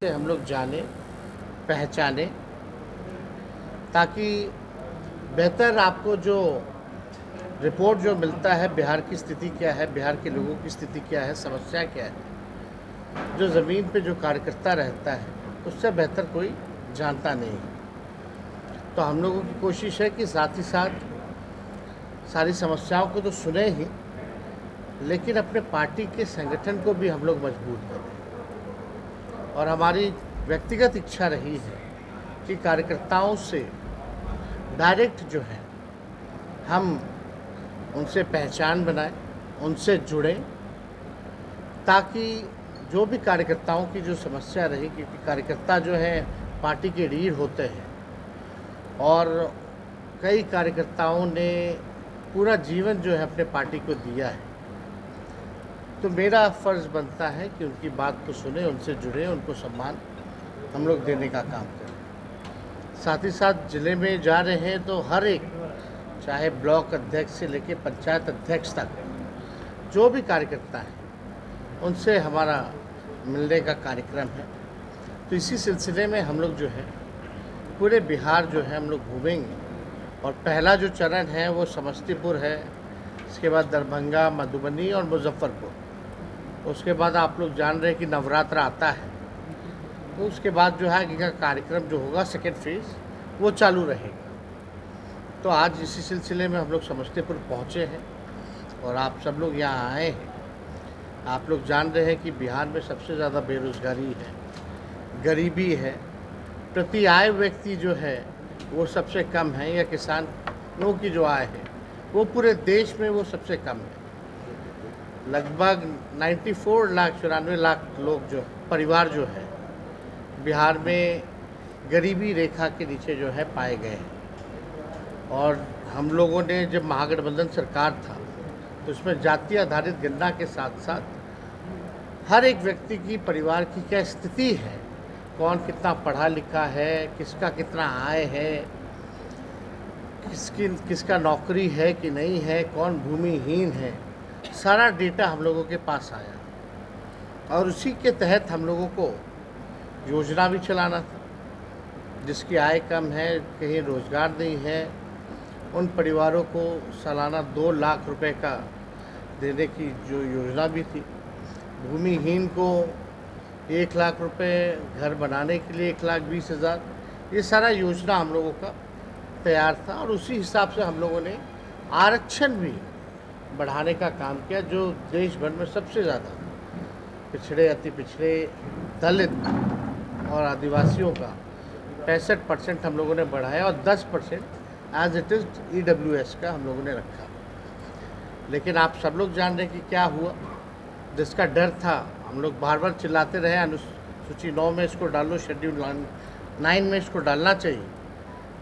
से हम लोग जाने पहचाने, ताकि बेहतर आपको जो रिपोर्ट जो मिलता है बिहार की स्थिति क्या है, बिहार के लोगों की स्थिति क्या है, समस्या क्या है, जो ज़मीन पे जो कार्यकर्ता रहता है उससे बेहतर कोई जानता नहीं है। तो हम लोगों की कोशिश है कि साथ ही साथ सारी समस्याओं को तो सुने ही, लेकिन अपने पार्टी के संगठन को भी हम लोग मजबूत करें। और हमारी व्यक्तिगत इच्छा रही है कि कार्यकर्ताओं से डायरेक्ट जो है हम उनसे पहचान बनाएं, उनसे जुड़ें, ताकि जो भी कार्यकर्ताओं की जो समस्या रही, क्योंकि कार्यकर्ता जो है पार्टी के रीढ़ होते हैं और कई कार्यकर्ताओं ने पूरा जीवन जो है अपने पार्टी को दिया है, तो मेरा फ़र्ज़ बनता है कि उनकी बात को सुने, उनसे जुड़े, उनको सम्मान हम लोग देने का काम करें। साथ ही साथ ज़िले में जा रहे हैं तो हर एक, चाहे ब्लॉक अध्यक्ष से लेकर पंचायत अध्यक्ष तक, जो भी कार्यकर्ता है उनसे हमारा मिलने का कार्यक्रम है। तो इसी सिलसिले में हम लोग जो है पूरे बिहार जो है हम लोग घूमेंगे। और पहला जो चरण है वो समस्तीपुर है, इसके बाद दरभंगा, मधुबनी और मुजफ्फरपुर। उसके बाद आप लोग जान रहे हैं कि नवरात्र आता है, तो उसके बाद जो है आगे का कार्यक्रम जो होगा सेकेंड फेज़ वो चालू रहेगा। तो आज इसी सिलसिले में हम लोग समस्तीपुर पहुँचे हैं और आप सब लोग यहाँ आए हैं। आप लोग जान रहे हैं कि बिहार में सबसे ज़्यादा बेरोज़गारी है, गरीबी है, प्रति आय व्यक्ति जो है वो सबसे कम है, या किसानों की जो आय है वो पूरे देश में वो सबसे कम है। लगभग 94 लाख लोग जो परिवार जो है बिहार में गरीबी रेखा के नीचे जो है पाए गए हैं। और हम लोगों ने जब महागठबंधन सरकार था तो उसमें जाति आधारित गणना के साथ साथ हर एक व्यक्ति की परिवार की क्या स्थिति है, कौन कितना पढ़ा लिखा है, किसका कितना आय है, किसका नौकरी है कि नहीं है, कौन भूमिहीन है, सारा डेटा हम लोगों के पास आया। और उसी के तहत हम लोगों को योजना भी चलाना था। जिसकी आय कम है, कहीं रोज़गार नहीं है, उन परिवारों को सालाना 2 लाख रुपए का देने की जो योजना भी थी। भूमिहीन को 1 लाख रुपए, घर बनाने के लिए 1,20,000, ये सारा योजना हम लोगों का तैयार था। और उसी हिसाब से हम लोगों ने आरक्षण भी बढ़ाने का काम किया, जो देश भर में सबसे ज़्यादा पिछड़े, अति पिछड़े, दलित और आदिवासियों का 65% हम लोगों ने बढ़ाया और 10% एज इट इज़ EWS का हम लोगों ने रखा। लेकिन आप सब लोग जान रहे हैं कि क्या हुआ। जिसका डर था, हम लोग बार बार चिल्लाते रहे अनुसूची 9 में इसको डालो, शेड्यूल 9 में इसको डालना चाहिए,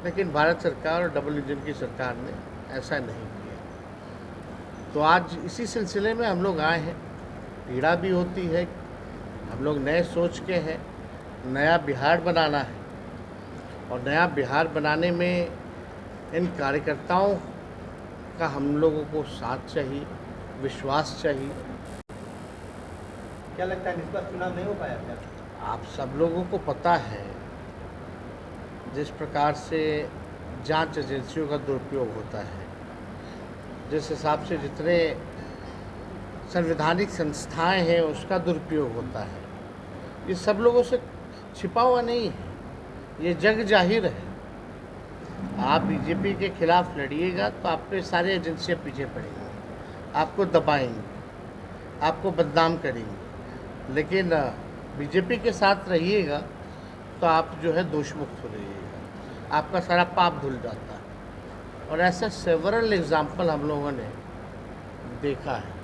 लेकिन भारत सरकार और डबल इंजन की सरकार ने ऐसा नहीं किया। तो आज इसी सिलसिले में हम लोग आए हैं। पीड़ा भी होती है, हम लोग नए सोच के हैं, नया बिहार बनाना है। और नया बिहार बनाने में इन कार्यकर्ताओं का हम लोगों को साथ चाहिए, विश्वास चाहिए। क्या लगता है इस बार चुनाव नहीं हो पाया क्या? आप सब लोगों को पता है जिस प्रकार से जांच एजेंसियों का दुरुपयोग होता है, जिस हिसाब से जितने संवैधानिक संस्थाएं हैं उसका दुरुपयोग होता है, ये सब लोगों से छिपा हुआ नहीं है, ये जग जाहिर है। आप बीजेपी के खिलाफ लड़िएगा तो आप पे सारे एजेंसियाँ पीछे पड़ेंगी, आपको दबाएंगी, आपको बदनाम करेंगी। लेकिन बीजेपी के साथ रहिएगा तो आप जो है दोषमुक्त हो रहिएगा, आपका सारा पाप धुल जाता है। और ऐसा सेवरल एग्जाम्पल हम लोगों ने देखा है,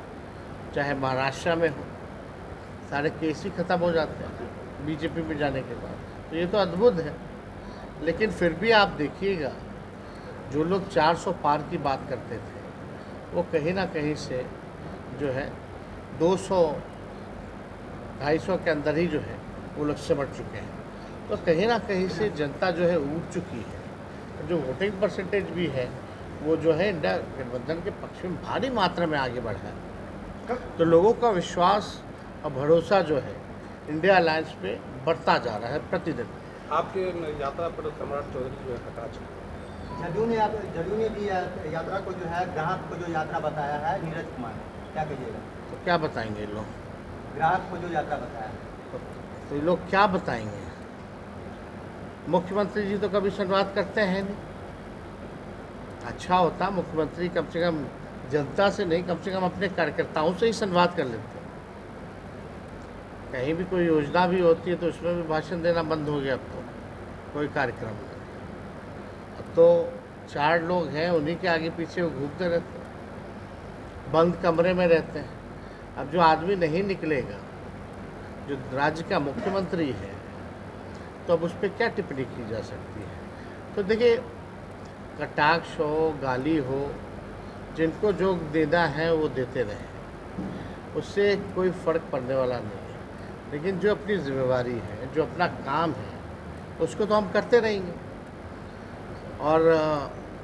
चाहे महाराष्ट्र में हो, सारे केस ही ख़त्म हो जाते हैं बीजेपी में जाने के बाद। तो ये तो अद्भुत है। लेकिन फिर भी आप देखिएगा, जो लोग 400 पार की बात करते थे वो कहीं ना कहीं से जो है 200 250 के अंदर ही जो है वो लोग सिमट चुके हैं। तो कहीं ना कहीं से जनता जो है उठ चुकी है। जो वोटिंग परसेंटेज भी है वो जो है इंडिया गठबंधन के पक्ष में भारी मात्रा में आगे बढ़ा है। तो लोगों का विश्वास और भरोसा जो है इंडिया अलायंस पे बढ़ता जा रहा है प्रतिदिन। आपके यात्रा पर सम्राट चौधरी जो है कटाक्ष जदयू ने भी यात्रा को जो है ग्राहक को जो यात्रा बताया है नीरज कुमार ने, क्या कहिएगा? तो क्या बताएंगे ये लोग? ग्राहक को जो यात्रा बताया है तो ये लोग क्या बताएंगे? मुख्यमंत्री जी तो कभी संवाद करते हैं नहीं। अच्छा होता मुख्यमंत्री कम से कम जनता से नहीं, कम से कम अपने कार्यकर्ताओं से ही संवाद कर लेते हैं। कहीं भी कोई योजना भी होती है तो उसमें भी भाषण देना बंद हो गया अब तो, कोई कार्यक्रम नहीं। अब तो 4 लोग हैं, उन्हीं के आगे पीछे वो घूमते रहते हैं, बंद कमरे में रहते हैं। अब जो आदमी नहीं निकलेगा, जो राज्य का मुख्यमंत्री है, तो अब उस पर क्या टिप्पणी की जा सकती है? तो देखिए, कटाक्ष हो, गाली हो, जिनको जो देना है वो देते रहे, उससे कोई फ़र्क पड़ने वाला नहीं है। लेकिन जो अपनी जिम्मेवारी है, जो अपना काम है, उसको तो हम करते रहेंगे। और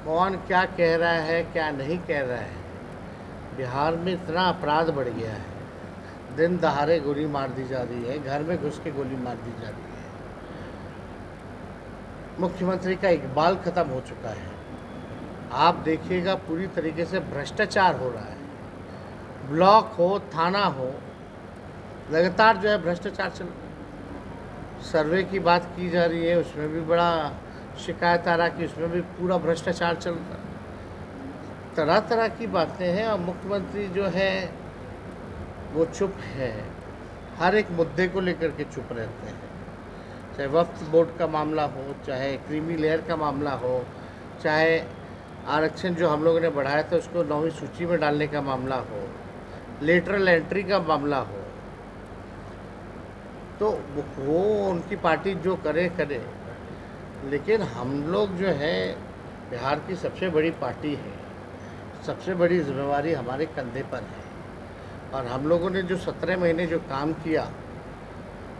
कौन क्या कह रहा है, क्या नहीं कह रहा है, बिहार में इतना अपराध बढ़ गया है, दिन दहाड़े गोली मार दी जा रही है, घर में घुस के गोली मार दी जा रही है। मुख्यमंत्री का इकबाल ख़त्म हो चुका है। आप देखिएगा पूरी तरीके से भ्रष्टाचार हो रहा है। ब्लॉक हो, थाना हो, लगातार जो है भ्रष्टाचार चल रहा है। सर्वे की बात की जा रही है, उसमें भी बड़ा शिकायत आ रहा कि उसमें भी पूरा भ्रष्टाचार चल रहा है। तरह तरह की बातें हैं और मुख्यमंत्री जो है वो चुप है, हर एक मुद्दे को लेकर के चुप रहते हैं। चाहे वक्फ बोर्ड का मामला हो, चाहे क्रीमी लेयर का मामला हो, चाहे आरक्षण जो हम लोगों ने बढ़ाया था उसको 9वीं सूची में डालने का मामला हो, लेटरल एंट्री का मामला हो, तो वो उनकी पार्टी जो करे, लेकिन हम लोग जो है बिहार की सबसे बड़ी पार्टी है, सबसे बड़ी जिम्मेवारी हमारे कंधे पर है। और हम लोगों ने जो 17 महीने जो काम किया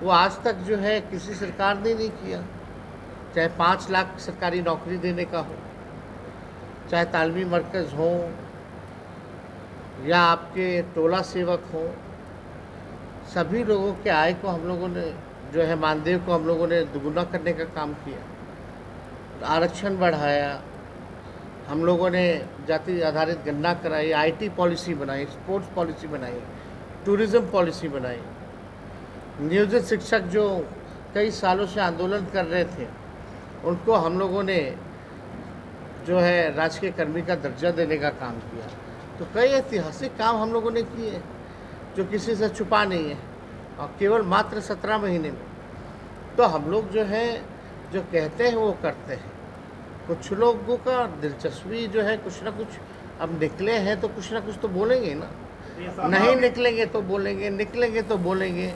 वो आज तक जो है किसी सरकार ने नहीं किया। चाहे 5 लाख सरकारी नौकरी देने का हो, चाहे तालमी मरकज़ हो, या आपके टोला सेवक हो, सभी लोगों के आय को हम लोगों ने जो है मानदेय को हम लोगों ने दुगुना करने का काम किया। आरक्षण बढ़ाया, हम लोगों ने जाति आधारित गणना कराई, आईटी पॉलिसी बनाई, स्पोर्ट्स पॉलिसी बनाई, टूरिज़्म पॉलिसी बनाई। नियोजित शिक्षक जो कई सालों से आंदोलन कर रहे थे, उनको हम लोगों ने जो है राजकीय कर्मी का दर्जा देने का काम किया। तो कई ऐतिहासिक काम हम लोगों ने किए जो किसी से छुपा नहीं है, और केवल मात्र 17 महीने में। तो हम लोग जो है जो कहते हैं वो करते हैं। कुछ लोगों का दिलचस्पी जो है कुछ ना कुछ, अब निकले हैं तो कुछ ना कुछ तो बोलेंगे ना, नहीं निकलेंगे तो बोलेंगे, निकलेंगे तो बोलेंगे।